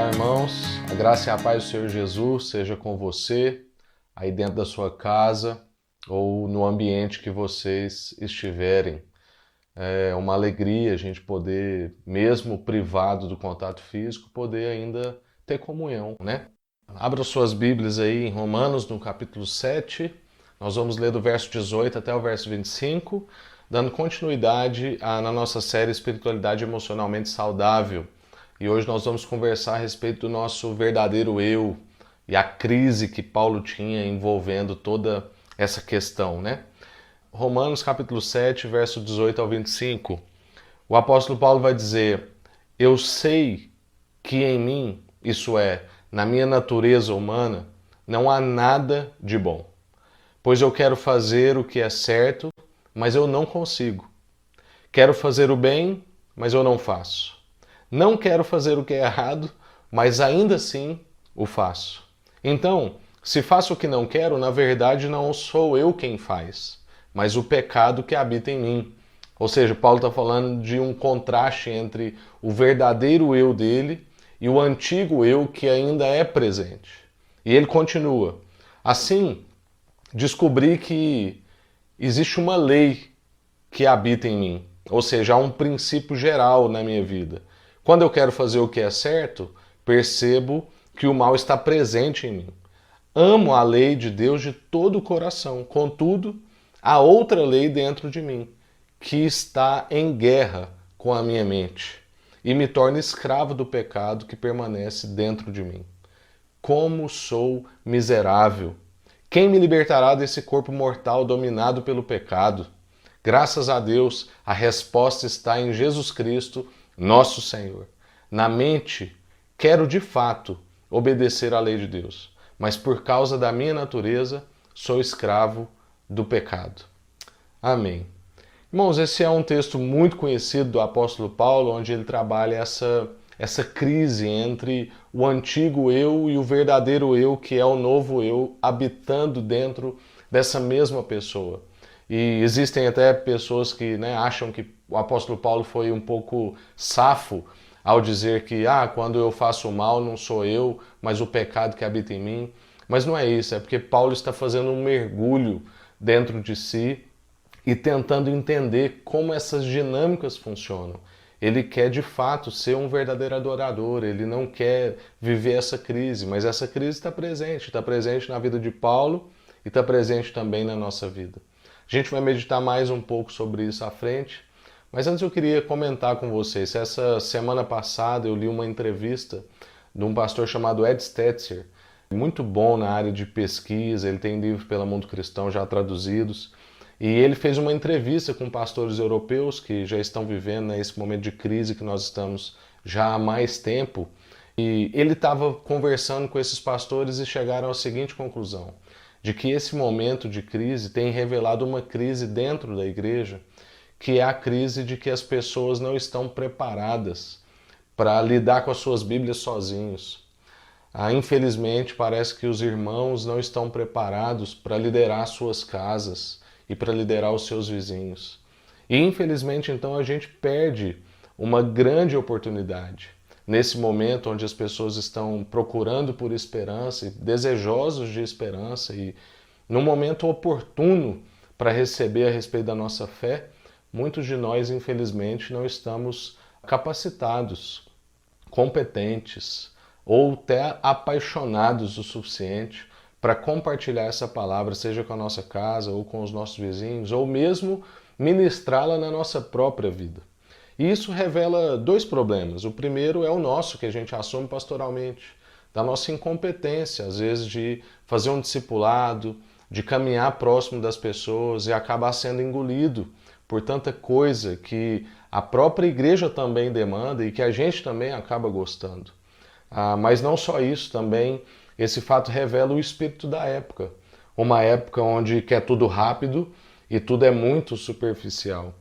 Olá, irmãos. A graça e a paz do Senhor Jesus seja com você, aí dentro da sua casa ou no ambiente que vocês estiverem. É uma alegria a gente poder, mesmo privado do contato físico, poder ainda ter comunhão, né? Abra suas Bíblias aí em Romanos, no capítulo 7. Nós vamos ler do verso 18 até o verso 25, dando continuidade na nossa série Espiritualidade Emocionalmente Saudável. E hoje nós vamos conversar a respeito do nosso verdadeiro eu e a crise que Paulo tinha envolvendo toda essa questão, né? Romanos capítulo 7, verso 18 ao 25. O apóstolo Paulo vai dizer: eu sei que em mim, isso é, na minha natureza humana, não há nada de bom. Pois eu quero fazer o que é certo, mas eu não consigo. Quero fazer o bem, mas eu não faço. Não quero fazer o que é errado, mas ainda assim o faço. Então, se faço o que não quero, na verdade não sou eu quem faz, mas o pecado que habita em mim. Ou seja, Paulo está falando de um contraste entre o verdadeiro eu dele e o antigo eu que ainda é presente. E ele continua: assim, descobri que existe uma lei que habita em mim, ou seja, há um princípio geral na minha vida. Quando eu quero fazer o que é certo, percebo que o mal está presente em mim. Amo a lei de Deus de todo o coração, contudo, há outra lei dentro de mim, que está em guerra com a minha mente e me torna escravo do pecado que permanece dentro de mim. Como sou miserável! Quem me libertará desse corpo mortal dominado pelo pecado? Graças a Deus, a resposta está em Jesus Cristo, nosso Senhor. Na mente, quero de fato obedecer à lei de Deus, mas por causa da minha natureza, sou escravo do pecado. Amém. Irmãos, esse é um texto muito conhecido do apóstolo Paulo, onde ele trabalha essa crise entre o antigo eu e o verdadeiro eu, que é o novo eu, habitando dentro dessa mesma pessoa. E existem até pessoas que acham que o apóstolo Paulo foi um pouco safo ao dizer que quando eu faço mal não sou eu, mas o pecado que habita em mim. Mas não é isso, é porque Paulo está fazendo um mergulho dentro de si e tentando entender como essas dinâmicas funcionam. Ele quer de fato ser um verdadeiro adorador, ele não quer viver essa crise, mas essa crise está presente na vida de Paulo e está presente também na nossa vida. A gente vai meditar mais um pouco sobre isso à frente, mas antes eu queria comentar com vocês. Essa semana passada eu li uma entrevista de um pastor chamado Ed Stetzer, muito bom na área de pesquisa, ele tem livros pela Mundo Cristão já traduzidos, e ele fez uma entrevista com pastores europeus que já estão vivendo esse momento de crise que nós estamos já há mais tempo, e ele estava conversando com esses pastores e chegaram à seguinte conclusão: de que esse momento de crise tem revelado uma crise dentro da igreja, que é a crise de que as pessoas não estão preparadas para lidar com as suas Bíblias sozinhos. Infelizmente, parece que os irmãos não estão preparados para liderar suas casas e para liderar os seus vizinhos. E infelizmente, então, a gente perde uma grande oportunidade nesse momento onde as pessoas estão procurando por esperança e desejosos de esperança, e num momento oportuno para receber a respeito da nossa fé, muitos de nós, infelizmente, não estamos capacitados, competentes ou até apaixonados o suficiente para compartilhar essa palavra, seja com a nossa casa ou com os nossos vizinhos, ou mesmo ministrá-la na nossa própria vida. E isso revela dois problemas. O primeiro é o nosso, que a gente assume pastoralmente, da nossa incompetência, às vezes, de fazer um discipulado, de caminhar próximo das pessoas e acabar sendo engolido por tanta coisa que a própria igreja também demanda e que a gente também acaba gostando. Mas não só isso, também esse fato revela o espírito da época. Uma época onde quer tudo rápido e tudo é muito superficial.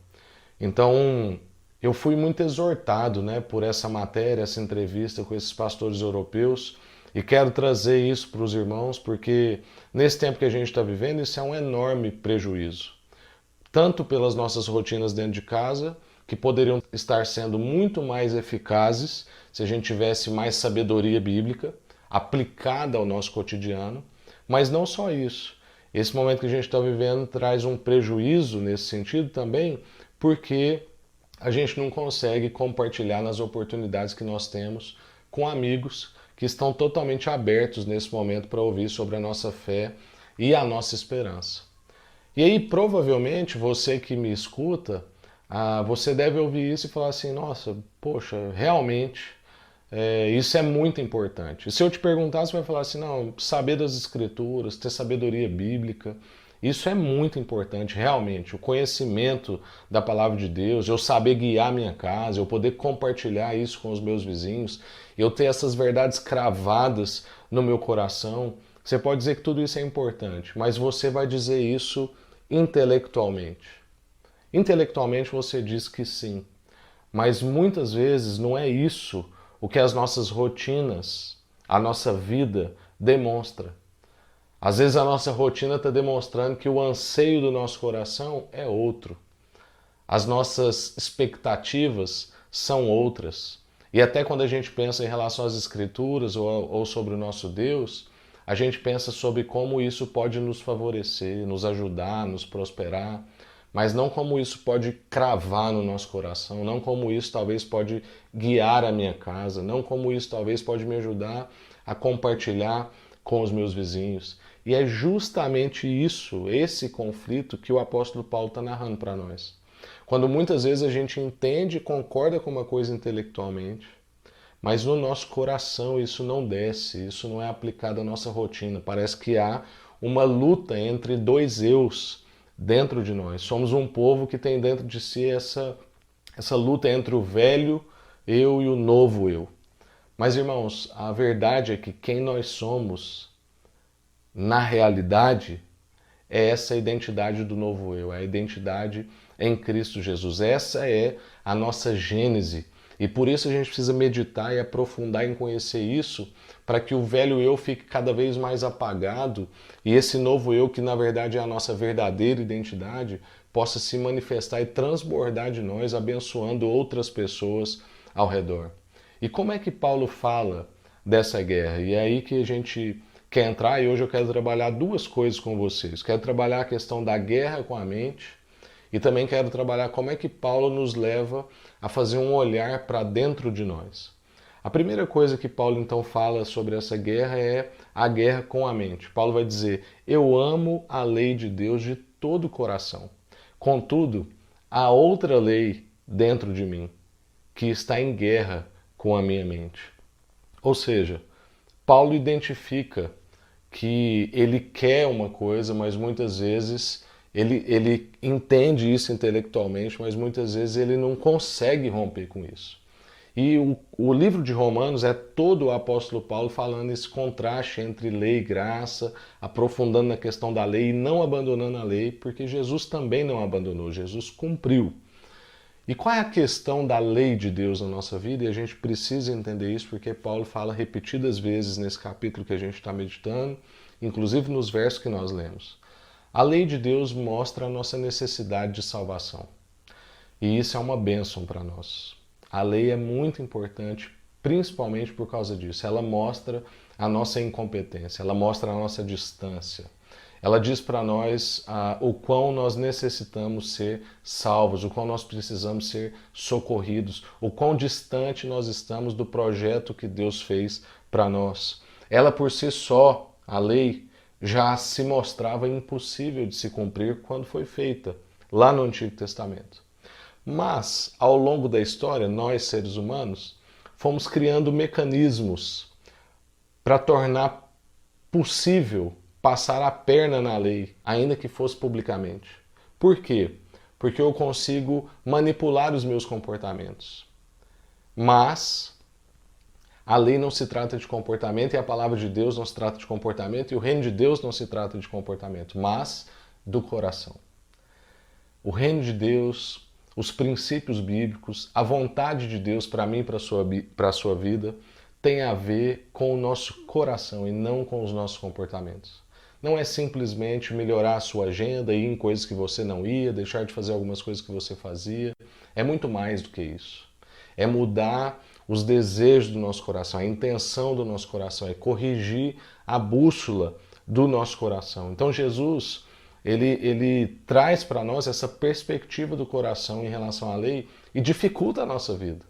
Então, eu fui muito exortado por essa matéria, essa entrevista com esses pastores europeus, e quero trazer isso para os irmãos, porque nesse tempo que a gente está vivendo, isso é um enorme prejuízo. Tanto pelas nossas rotinas dentro de casa, que poderiam estar sendo muito mais eficazes se a gente tivesse mais sabedoria bíblica aplicada ao nosso cotidiano. Mas não só isso. Esse momento que a gente está vivendo traz um prejuízo nesse sentido também, porque a gente não consegue compartilhar nas oportunidades que nós temos com amigos que estão totalmente abertos nesse momento para ouvir sobre a nossa fé e a nossa esperança. E aí, provavelmente, você que me escuta, você deve ouvir isso e falar assim, nossa, poxa, realmente, isso é muito importante. E se eu te perguntar, você vai falar assim, não, saber das escrituras, ter sabedoria bíblica, isso é muito importante, realmente. O conhecimento da palavra de Deus, eu saber guiar minha casa, eu poder compartilhar isso com os meus vizinhos, eu ter essas verdades cravadas no meu coração. Você pode dizer que tudo isso é importante, mas você vai dizer isso intelectualmente. Intelectualmente você diz que sim, mas muitas vezes não é isso o que as nossas rotinas, a nossa vida demonstra. Às vezes a nossa rotina está demonstrando que o anseio do nosso coração é outro. As nossas expectativas são outras. E até quando a gente pensa em relação às Escrituras ou sobre o nosso Deus, a gente pensa sobre como isso pode nos favorecer, nos ajudar, nos prosperar, mas não como isso pode cravar no nosso coração, não como isso talvez pode guiar a minha casa, não como isso talvez pode me ajudar a compartilhar com os meus vizinhos. E é justamente isso, esse conflito que o apóstolo Paulo está narrando para nós. Quando muitas vezes a gente entende e concorda com uma coisa intelectualmente, mas no nosso coração isso não desce, isso não é aplicado à nossa rotina. Parece que há uma luta entre dois eus dentro de nós. Somos um povo que tem dentro de si essa luta entre o velho eu e o novo eu. Mas, irmãos, a verdade é que quem nós somos, na realidade, é essa identidade do novo eu, é a identidade em Cristo Jesus. Essa é a nossa gênese. E por isso a gente precisa meditar e aprofundar em conhecer isso, para que o velho eu fique cada vez mais apagado e esse novo eu, que na verdade é a nossa verdadeira identidade, possa se manifestar e transbordar de nós, abençoando outras pessoas ao redor. E como é que Paulo fala dessa guerra? E é aí que a gente quer entrar, e hoje eu quero trabalhar duas coisas com vocês. Quero trabalhar a questão da guerra com a mente e também quero trabalhar como é que Paulo nos leva a fazer um olhar para dentro de nós. A primeira coisa que Paulo então fala sobre essa guerra é a guerra com a mente. Paulo vai dizer, eu amo a lei de Deus de todo o coração. Contudo, há outra lei dentro de mim que está em guerra com a minha mente. Ou seja, Paulo identifica que ele quer uma coisa, mas muitas vezes ele entende isso intelectualmente, mas muitas vezes ele não consegue romper com isso. E o livro de Romanos é todo o apóstolo Paulo falando esse contraste entre lei e graça, aprofundando na questão da lei e não abandonando a lei, porque Jesus também não abandonou, Jesus cumpriu. E qual é a questão da lei de Deus na nossa vida? E a gente precisa entender isso porque Paulo fala repetidas vezes nesse capítulo que a gente está meditando, inclusive nos versos que nós lemos. A lei de Deus mostra a nossa necessidade de salvação. E isso é uma bênção para nós. A lei é muito importante, principalmente por causa disso. Ela mostra a nossa incompetência, ela mostra a nossa distância. Ela diz para nós o quão nós necessitamos ser salvos, o quão nós precisamos ser socorridos, o quão distante nós estamos do projeto que Deus fez para nós. Ela por si só, a lei, já se mostrava impossível de se cumprir quando foi feita, lá no Antigo Testamento. Mas, ao longo da história, nós, seres humanos, fomos criando mecanismos para tornar possível passar a perna na lei, ainda que fosse publicamente. Por quê? Porque eu consigo manipular os meus comportamentos. Mas a lei não se trata de comportamento e a palavra de Deus não se trata de comportamento e o reino de Deus não se trata de comportamento, mas do coração. O reino de Deus, os princípios bíblicos, a vontade de Deus para mim e para a sua vida tem a ver com o nosso coração e não com os nossos comportamentos. não é simplesmente melhorar a sua agenda, ir em coisas que você não ia, deixar de fazer algumas coisas que você fazia. É muito mais do que isso. É mudar os desejos do nosso coração, a intenção do nosso coração, é corrigir a bússola do nosso coração. Então Jesus, ele traz para nós essa perspectiva do coração em relação à lei e dificulta a nossa vida.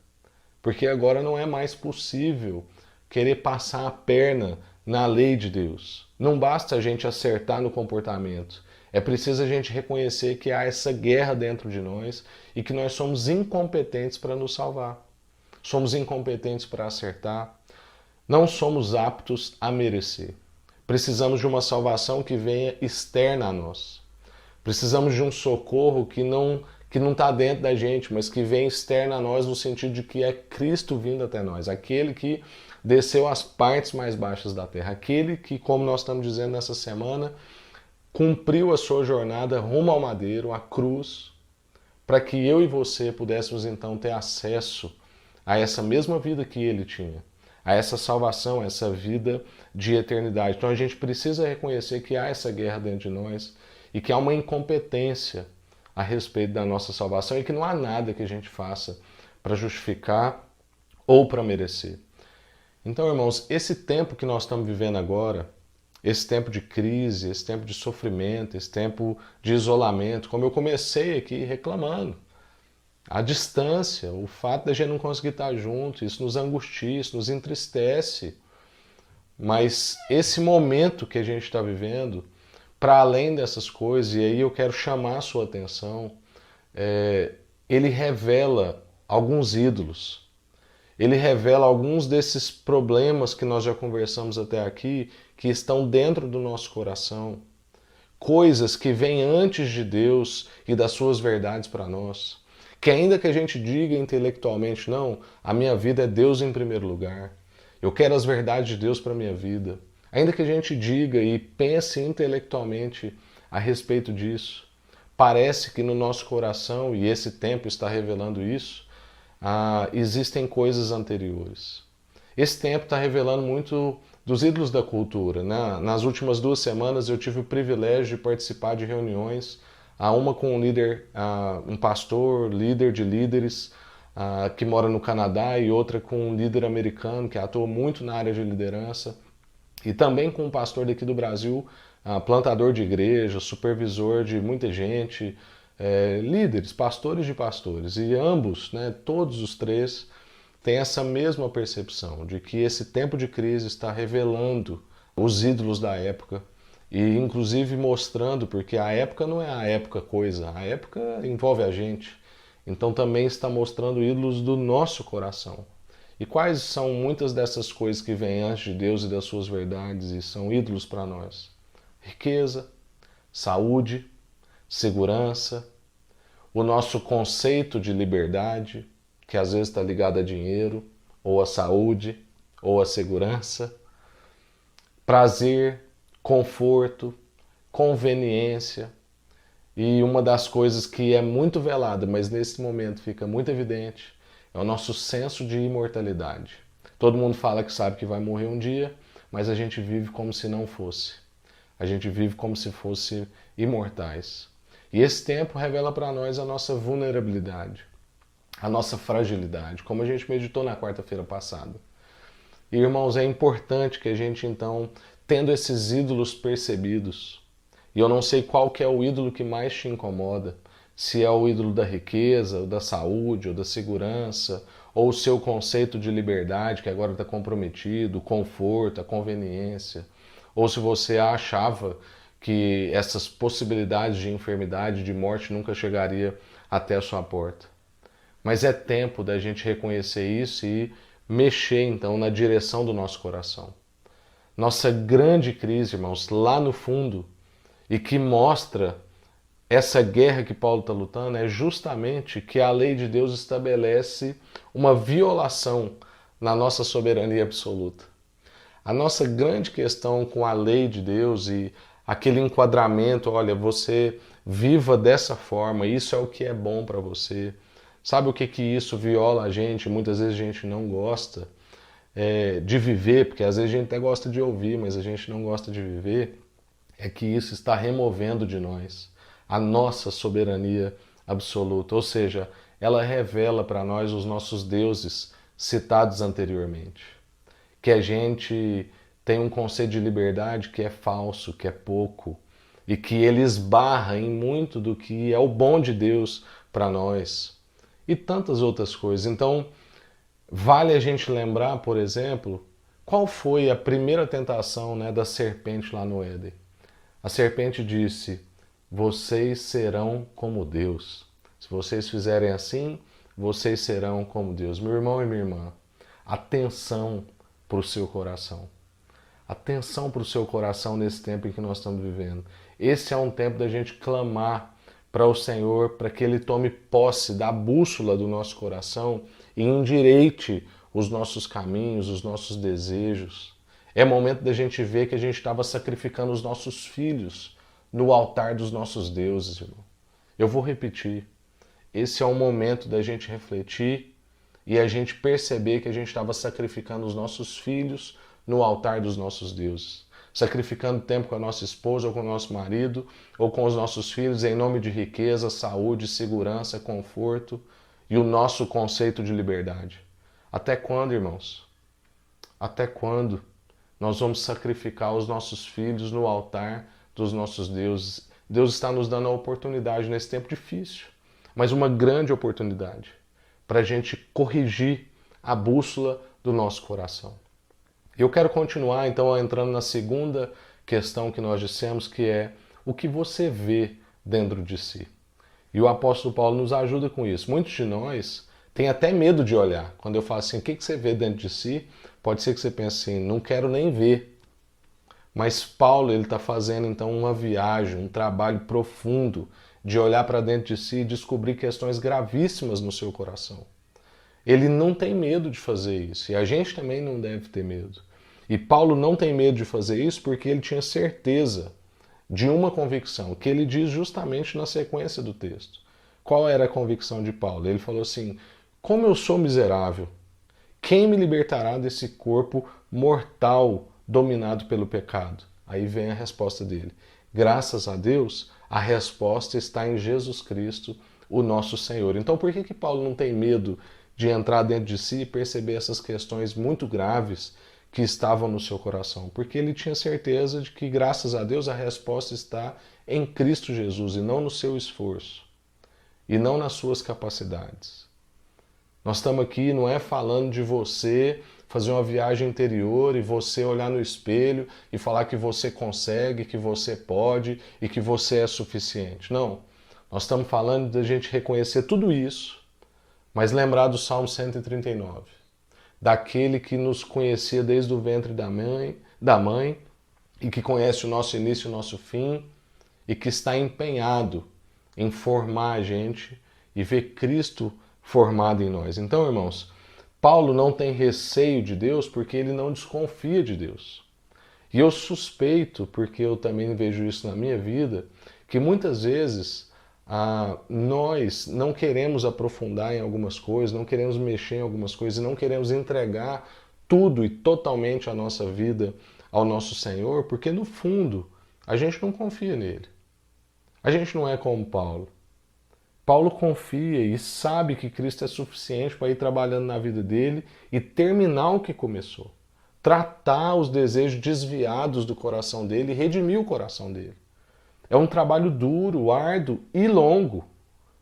Porque agora não é mais possível querer passar a perna na lei de Deus. Não basta a gente acertar no comportamento. É preciso a gente reconhecer que há essa guerra dentro de nós e que nós somos incompetentes para nos salvar. Somos incompetentes para acertar. Não somos aptos a merecer. Precisamos de uma salvação que venha externa a nós. Precisamos de um socorro que não está dentro da gente, mas que vem externo a nós no sentido de que é Cristo vindo até nós, aquele que desceu às partes mais baixas da terra, aquele que, como nós estamos dizendo nessa semana, cumpriu a sua jornada rumo ao madeiro, à cruz, para que eu e você pudéssemos então ter acesso a essa mesma vida que ele tinha, a essa salvação, a essa vida de eternidade. Então a gente precisa reconhecer que há essa guerra dentro de nós e que há uma incompetência a respeito da nossa salvação e que não há nada que a gente faça para justificar ou para merecer. Então, irmãos, esse tempo que nós estamos vivendo agora, esse tempo de crise, esse tempo de sofrimento, esse tempo de isolamento, como eu comecei aqui reclamando, a distância, o fato de a gente não conseguir estar junto, isso nos angustia, isso nos entristece. Mas esse momento que a gente está vivendo, para além dessas coisas, e aí eu quero chamar a sua atenção, ele revela alguns ídolos. Ele revela alguns desses problemas que nós já conversamos até aqui, que estão dentro do nosso coração. Coisas que vêm antes de Deus e das suas verdades para nós. Que ainda que a gente diga intelectualmente, não, a minha vida é Deus em primeiro lugar. Eu quero as verdades de Deus para a minha vida. Ainda que a gente diga e pense intelectualmente a respeito disso, parece que no nosso coração, e esse tempo está revelando isso, existem coisas anteriores. Esse tempo está revelando muito dos ídolos da cultura. Né? Nas últimas 2 semanas eu tive o privilégio de participar de reuniões, uma com um líder, um pastor, líder de líderes, que mora no Canadá, e outra com um líder americano que atua muito na área de liderança, e também com um pastor daqui do Brasil, plantador de igreja, supervisor de muita gente, líderes, pastores de pastores. E ambos, né, todos os 3, têm essa mesma percepção de que esse tempo de crise está revelando os ídolos da época e inclusive mostrando, porque a época não é a época coisa, a época envolve a gente. Então também está mostrando ídolos do nosso coração. E quais são muitas dessas coisas que vêm antes de Deus e das suas verdades e são ídolos para nós? Riqueza, saúde, segurança, o nosso conceito de liberdade, que às vezes está ligado a dinheiro, ou a saúde, ou a segurança, prazer, conforto, conveniência, e uma das coisas que é muito velada, mas nesse momento fica muito evidente, é o nosso senso de imortalidade. Todo mundo fala que sabe que vai morrer um dia, mas a gente vive como se não fosse. A gente vive como se fosse imortais. E esse tempo revela para nós a nossa vulnerabilidade, a nossa fragilidade, como a gente meditou na quarta-feira passada. E, irmãos, é importante que a gente, então, tendo esses ídolos percebidos, e eu não sei qual que é o ídolo que mais te incomoda, se é o ídolo da riqueza, ou da saúde, ou da segurança, ou o seu conceito de liberdade, que agora está comprometido, o conforto, a conveniência, ou se você achava que essas possibilidades de enfermidade, de morte, nunca chegaria até a sua porta. Mas é tempo da gente reconhecer isso e mexer, então, na direção do nosso coração. Nossa grande crise, irmãos, lá no fundo, e que mostra essa guerra que Paulo está lutando, é justamente que a lei de Deus estabelece uma violação na nossa soberania absoluta. A nossa grande questão com a lei de Deus e aquele enquadramento, olha, você viva dessa forma, isso é o que é bom para você. Sabe o que isso viola a gente? Muitas vezes a gente não gosta de viver, porque às vezes a gente até gosta de ouvir, mas a gente não gosta de viver. é que isso está removendo de nós a nossa soberania absoluta, ou seja, ela revela para nós os nossos deuses citados anteriormente. Que a gente tem um conceito de liberdade que é falso, que é pouco, e que ele esbarra em muito do que é o bom de Deus para nós, e tantas outras coisas. Então, vale a gente lembrar, por exemplo, qual foi a primeira tentação, né, da serpente lá no Éden. A serpente disse: vocês serão como Deus. Se vocês fizerem assim, vocês serão como Deus. Meu irmão e minha irmã, atenção para o seu coração. Atenção para o seu coração nesse tempo em que nós estamos vivendo. Esse é um tempo da gente clamar para o Senhor, para que Ele tome posse da bússola do nosso coração e endireite os nossos caminhos, os nossos desejos. É momento da gente ver que a gente estava sacrificando os nossos filhos no altar dos nossos deuses, irmão. Eu vou repetir. Esse é um momento da gente refletir e a gente perceber que a gente estava sacrificando os nossos filhos no altar dos nossos deuses. Sacrificando tempo com a nossa esposa ou com o nosso marido ou com os nossos filhos em nome de riqueza, saúde, segurança, conforto e o nosso conceito de liberdade. Até quando, irmãos? Até quando nós vamos sacrificar os nossos filhos no altar dos nossos deuses? Deus está nos dando a oportunidade nesse tempo difícil, mas uma grande oportunidade para a gente corrigir a bússola do nosso coração. Eu quero continuar, então, entrando na segunda questão que nós dissemos, que é o que você vê dentro de si. E o apóstolo Paulo nos ajuda com isso. Muitos de nós têm até medo de olhar. Quando eu falo assim, o que você vê dentro de si? Pode ser que você pense assim, não quero nem ver. Mas Paulo ele está fazendo, então, uma viagem, um trabalho profundo de olhar para dentro de si e descobrir questões gravíssimas no seu coração. Ele não tem medo de fazer isso, e a gente também não deve ter medo. E Paulo não tem medo de fazer isso porque ele tinha certeza de uma convicção, que ele diz justamente na sequência do texto. Qual era a convicção de Paulo? Ele falou assim: como eu sou miserável, quem me libertará desse corpo mortal dominado pelo pecado? Aí vem a resposta dele. Graças a Deus, a resposta está em Jesus Cristo, o nosso Senhor. Então por que Paulo não tem medo de entrar dentro de si e perceber essas questões muito graves que estavam no seu coração? Porque ele tinha certeza de que, graças a Deus, a resposta está em Cristo Jesus e não no seu esforço e não nas suas capacidades. Nós estamos aqui, não é falando de você fazer uma viagem interior e você olhar no espelho e falar que você consegue, que você pode e que você é suficiente. Não. Nós estamos falando de a gente reconhecer tudo isso, mas lembrar do Salmo 139, daquele que nos conhecia desde o ventre da mãe e que conhece o nosso início e o nosso fim e que está empenhado em formar a gente e ver Cristo formado em nós. Então, irmãos, Paulo não tem receio de Deus porque ele não desconfia de Deus. E eu suspeito, porque eu também vejo isso na minha vida, que muitas vezes nós não queremos aprofundar em algumas coisas, não queremos mexer em algumas coisas, não queremos entregar tudo e totalmente a nossa vida ao nosso Senhor, porque no fundo a gente não confia nele. A gente não é como Paulo. Paulo confia e sabe que Cristo é suficiente para ir trabalhando na vida dele e terminar o que começou. Tratar os desejos desviados do coração dele e redimir o coração dele. É um trabalho duro, árduo e longo,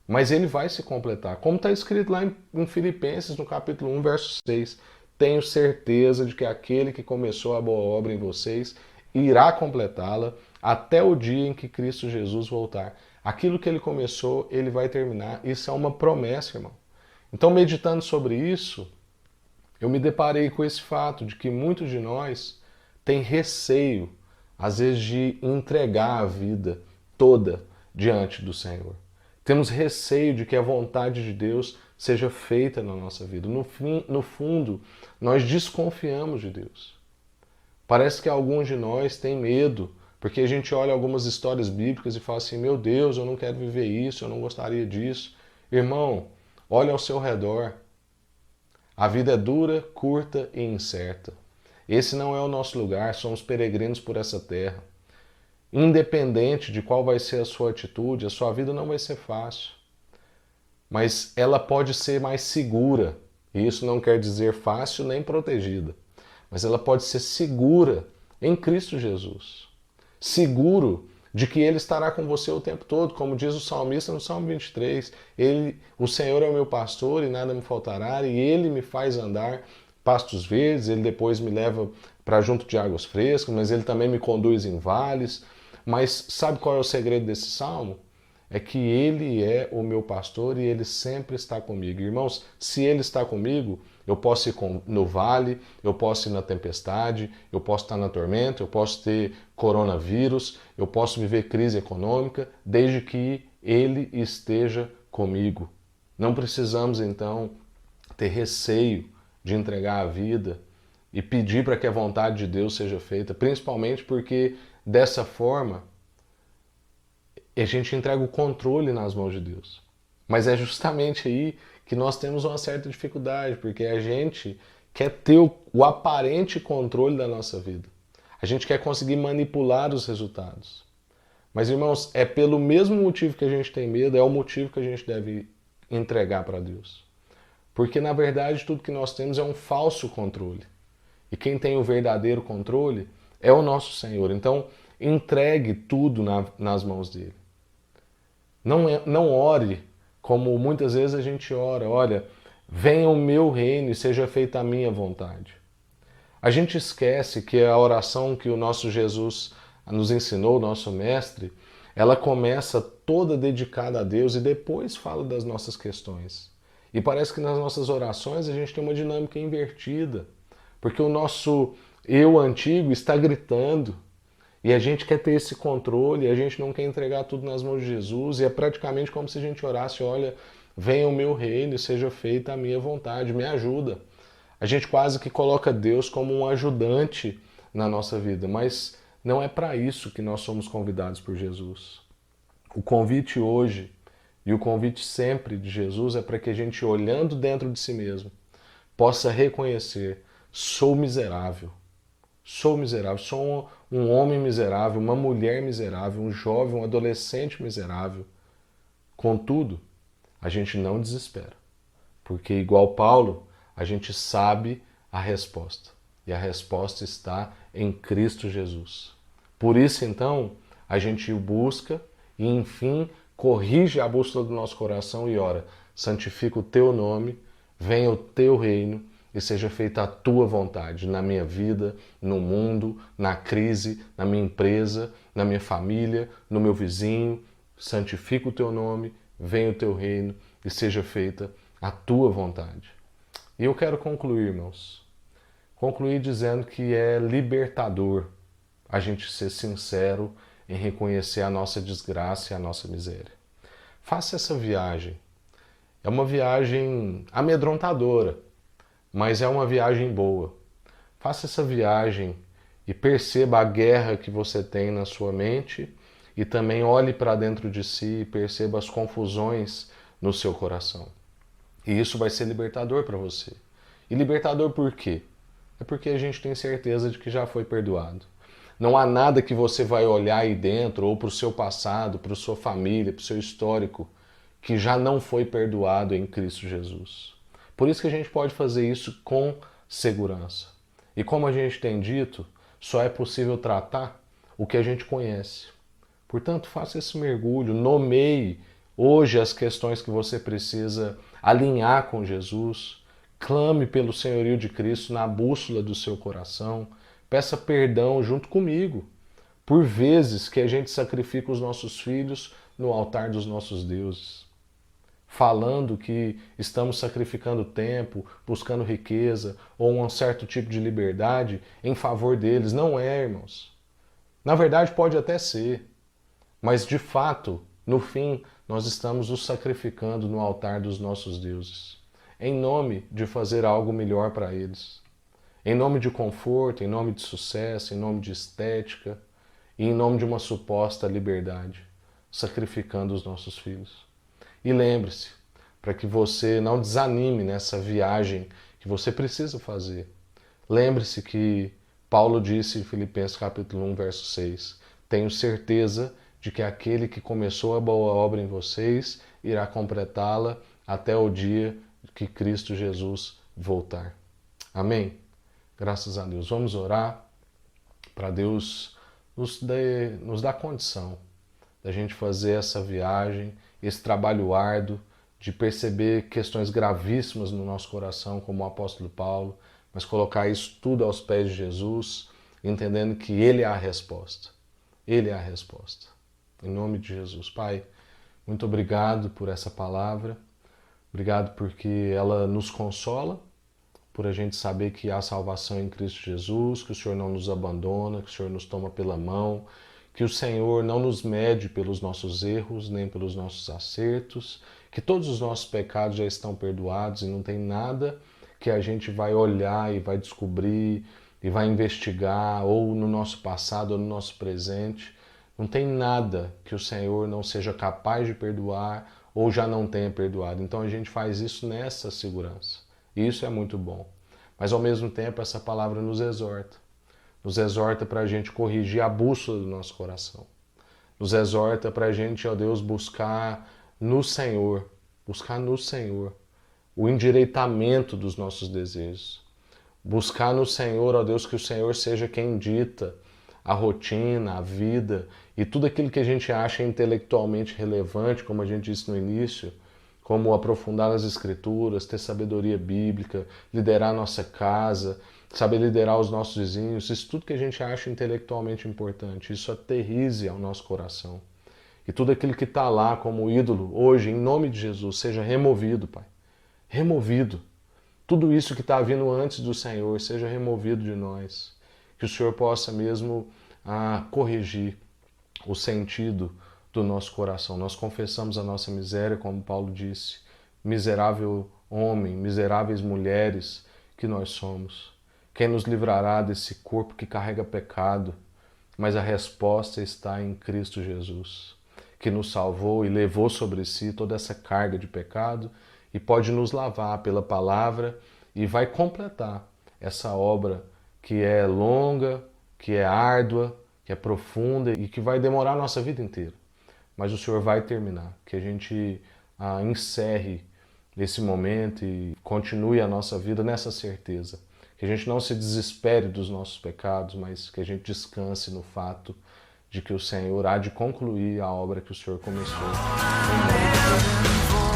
mas ele vai se completar. Como está escrito lá em Filipenses, no capítulo 1, verso 6. Tenho certeza de que aquele que começou a boa obra em vocês irá completá-la até o dia em que Cristo Jesus voltar. Aquilo que ele começou, ele vai terminar. Isso é uma promessa, irmão. Então, meditando sobre isso, eu me deparei com esse fato de que muitos de nós têm receio, às vezes, de entregar a vida toda diante do Senhor. Temos receio de que a vontade de Deus seja feita na nossa vida. No fundo, nós desconfiamos de Deus. Parece que alguns de nós têm medo, porque a gente olha algumas histórias bíblicas e fala assim: meu Deus, eu não quero viver isso, eu não gostaria disso. Irmão, olha ao seu redor. A vida é dura, curta e incerta. Esse não é o nosso lugar, somos peregrinos por essa terra. independente de qual vai ser a sua atitude, a sua vida não vai ser fácil. Mas ela pode ser mais segura. E isso não quer dizer fácil nem protegida. Mas ela pode ser segura em Cristo Jesus. Seguro de que Ele estará com você o tempo todo, como diz o salmista no Salmo 23. O Senhor é o meu pastor e nada me faltará, e Ele me faz andar pastos verdes, Ele depois me leva para junto de águas frescas, mas Ele também me conduz em vales. Mas sabe qual é o segredo desse salmo? É que Ele é o meu pastor e Ele sempre está comigo. Irmãos, se Ele está comigo, eu posso ir no vale, eu posso ir na tempestade, eu posso estar na tormenta, eu posso ter coronavírus, eu posso viver crise econômica, desde que Ele esteja comigo. Não precisamos, então, ter receio de entregar a vida e pedir para que a vontade de Deus seja feita, principalmente porque, dessa forma, a gente entrega o controle nas mãos de Deus. Mas é justamente aí que nós temos uma certa dificuldade, porque a gente quer ter o aparente controle da nossa vida. A gente quer conseguir manipular os resultados. Mas, irmãos, é pelo mesmo motivo que a gente tem medo, é o motivo que a gente deve entregar para Deus. Porque, na verdade, tudo que nós temos é um falso controle. E quem tem o verdadeiro controle é o nosso Senhor. Então, entregue tudo nas mãos dele. Não ore como muitas vezes a gente ora. Olha, venha o meu reino e seja feita a minha vontade. A gente esquece que a oração que o nosso Jesus nos ensinou, o nosso mestre, ela começa toda dedicada a Deus e depois fala das nossas questões. E parece que nas nossas orações a gente tem uma dinâmica invertida, porque o nosso eu antigo está gritando. E a gente quer ter esse controle, a gente não quer entregar tudo nas mãos de Jesus, e é praticamente como se a gente orasse, olha, venha o meu reino e seja feita a minha vontade, me ajuda. A gente quase que coloca Deus como um ajudante na nossa vida, mas não é para isso que nós somos convidados por Jesus. O convite hoje e o convite sempre de Jesus é para que a gente, olhando dentro de si mesmo, possa reconhecer, sou miserável, sou um homem miserável, uma mulher miserável, um jovem, um adolescente miserável. Contudo, a gente não desespera, porque igual Paulo, a gente sabe a resposta. E a resposta está em Cristo Jesus. Por isso, então, a gente o busca e, enfim, corrige a bússola do nosso coração e ora, santifica o teu nome, venha o teu reino, e seja feita a tua vontade na minha vida, no mundo, na crise, na minha empresa, na minha família, no meu vizinho. Santifica o teu nome, venha o teu reino e seja feita a tua vontade. E eu quero concluir, irmãos. Concluir dizendo que é libertador a gente ser sincero em reconhecer a nossa desgraça e a nossa miséria. Faça essa viagem. É uma viagem amedrontadora, mas é uma viagem boa. Faça essa viagem e perceba a guerra que você tem na sua mente e também olhe para dentro de si e perceba as confusões no seu coração. E isso vai ser libertador para você. E libertador por quê? É porque a gente tem certeza de que já foi perdoado. Não há nada que você vai olhar aí dentro, ou para o seu passado, para a sua família, para o seu histórico, que já não foi perdoado em Cristo Jesus. Por isso que a gente pode fazer isso com segurança. E como a gente tem dito, só é possível tratar o que a gente conhece. Portanto, faça esse mergulho, nomeie hoje as questões que você precisa alinhar com Jesus, clame pelo senhorio de Cristo na bússola do seu coração, peça perdão junto comigo, por vezes que a gente sacrifica os nossos filhos no altar dos nossos deuses, falando que estamos sacrificando tempo, buscando riqueza ou um certo tipo de liberdade em favor deles. Não é, irmãos. Na verdade, pode até ser, mas de fato, no fim, nós estamos nos sacrificando no altar dos nossos deuses, em nome de fazer algo melhor para eles, em nome de conforto, em nome de sucesso, em nome de estética e em nome de uma suposta liberdade, sacrificando os nossos filhos. E lembre-se, para que você não desanime nessa viagem que você precisa fazer. Lembre-se que Paulo disse em Filipenses capítulo 1, verso 6, tenho certeza de que aquele que começou a boa obra em vocês irá completá-la até o dia que Cristo Jesus voltar. Amém? Graças a Deus. Vamos orar para Deus nos dar condição da gente fazer essa viagem, esse trabalho árduo de perceber questões gravíssimas no nosso coração, como o apóstolo Paulo, mas colocar isso tudo aos pés de Jesus, entendendo que Ele é a resposta. Ele é a resposta. Em nome de Jesus. Pai, muito obrigado por essa palavra. Obrigado porque ela nos consola, por a gente saber que há salvação em Cristo Jesus, que o Senhor não nos abandona, que o Senhor nos toma pela mão, que o Senhor não nos mede pelos nossos erros, nem pelos nossos acertos, que todos os nossos pecados já estão perdoados e não tem nada que a gente vai olhar e vai descobrir e vai investigar, ou no nosso passado ou no nosso presente. Não tem nada que o Senhor não seja capaz de perdoar ou já não tenha perdoado. Então a gente faz isso nessa segurança. E isso é muito bom. Mas ao mesmo tempo essa palavra nos exorta. Nos exorta para a gente corrigir a bússola do nosso coração. Nos exorta para a gente, ó Deus, buscar no Senhor o endireitamento dos nossos desejos. Buscar no Senhor, ó Deus, que o Senhor seja quem dita a rotina, a vida e tudo aquilo que a gente acha intelectualmente relevante, como a gente disse no início, como aprofundar nas Escrituras, ter sabedoria bíblica, liderar a nossa casa, saber liderar os nossos vizinhos, isso tudo que a gente acha intelectualmente importante, isso aterrize ao nosso coração. E tudo aquilo que está lá como ídolo, hoje, em nome de Jesus, seja removido, Pai. Removido. Tudo isso que está vindo antes do Senhor seja removido de nós. Que o Senhor possa mesmo corrigir o sentido do nosso coração. Nós confessamos a nossa miséria, como Paulo disse, miserável homem, miseráveis mulheres que nós somos. Quem nos livrará desse corpo que carrega pecado? Mas a resposta está em Cristo Jesus, que nos salvou e levou sobre si toda essa carga de pecado e pode nos lavar pela palavra e vai completar essa obra que é longa, que é árdua, que é profunda e que vai demorar a nossa vida inteira. Mas o Senhor vai terminar, que a gente encerre esse momento e continue a nossa vida nessa certeza. Que a gente não se desespere dos nossos pecados, mas que a gente descanse no fato de que o Senhor há de concluir a obra que o Senhor começou. Em nome de Deus.